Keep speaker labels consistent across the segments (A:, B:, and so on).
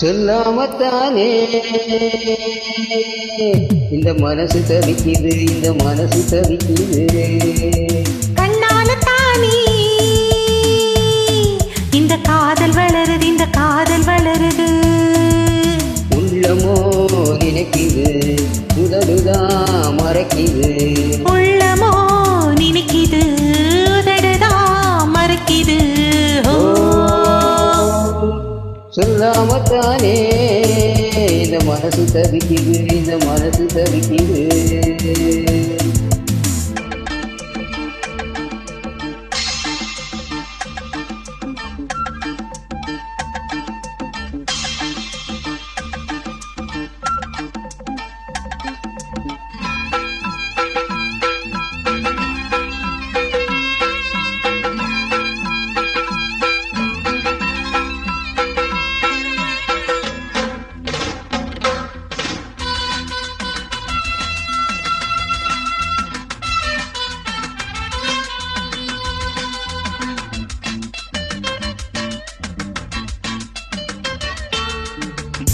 A: சொல்லாமத்தானே இந்த மனசு தவிக்குது, இந்த மனசு தவிக்குது.
B: கண்ணால தானே இந்த காதல் வளருது, இந்த காதல் வளருது.
A: உள்ளமோ நினைக்குது, உதடுதான் மறைக்குது.
B: உள்ளமோ நினைக்குது, உதடுதான் மறைக்குது.
A: சொல்லாமத்தானே இந்த மனசு தவிக்குது, இந்த மனசு தவிக்குது.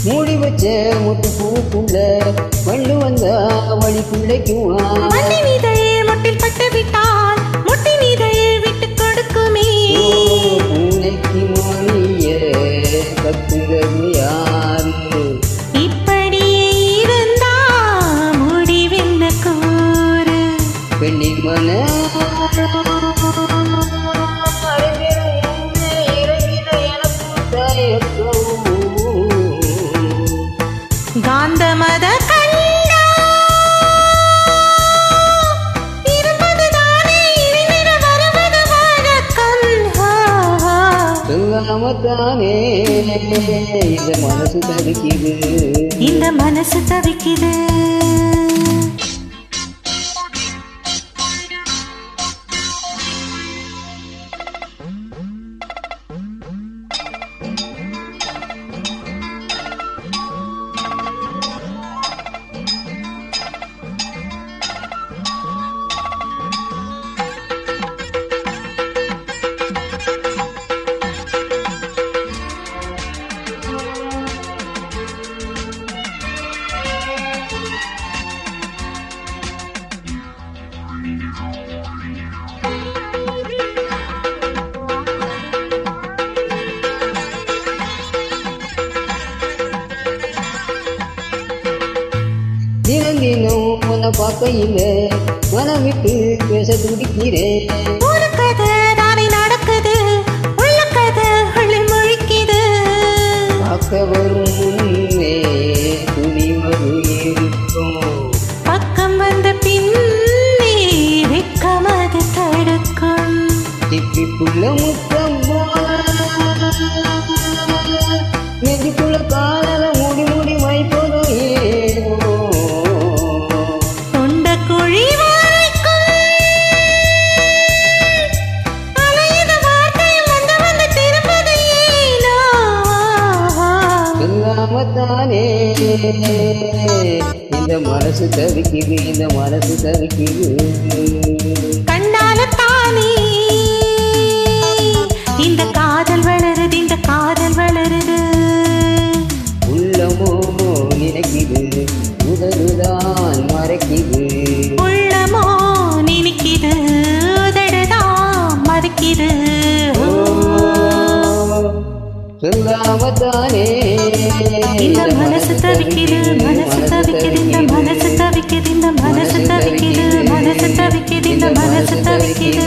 A: மூடி வச்ச முட்டு பூக்குள்ள மண்ணு வந்தா வழி பிள்ளைக்குமா?
B: மொட்டில் பட்டு விட்டால் முட்டி நீதையில் விட்டு கொடுக்குமே.
A: பூனைக்கு மொழிய கத்துறது யாரு?
B: இப்படியே இருந்தா முடிவென்ன கூறு?
A: பெண்ணின் மன
B: காந்தமத கண்டா இருப்பதுதானே இனிமிட வருவது வழக்கம்.
A: சொல்லாமத்தானே இந்த மனசு தவிக்குது,
B: இந்த மனசு தவிக்குது.
A: தினம் தினம் உன்னை பார்க்கையில மனம் விட்டு பேச துடிக்கிறேன்.
B: ஒரு கதை தானே நடக்குது, உள்ள கதை முழிக்குது.
A: பார்க்க வரும் முன்னே துணிமது இருக்கும்,
B: பக்கம் வந்த பின்னே வெட்கமது தடுக்கும்.
A: திப்பிக்குள்ள முத்தம் நெஞ்சுக்குள்ள காதல மூடி மூடி வைப்பதும் ஏனோ
B: தொண்ட குழி வரைக்கும் அலையுத வார்த்தையும் வந்து வந்து திரும்பது ஏனோ.
A: சொல்லாமத்தானே இந்த மனசு தவிக்குது, இந்த மனசு தவிக்குது.
B: கண்ணால தானே இந்த காதல் வளருது, இந்த காதல் வளருது.
A: உள்ளமோ நினைக்குது, உதடுதான் மறைக்குது.
B: உள்ளமோ நினைக்குது, உதடுதான் மறைக்குது.
A: சொல்லாமத்தானே
B: இந்த மனசு தவிக்குது, மனசு தவிக்குது, இந்த மனசு தவிக்குது, இந்த மனசு தவிக்குது, மனசு தவிக்குது, இந்த மனசு தவிக்குது.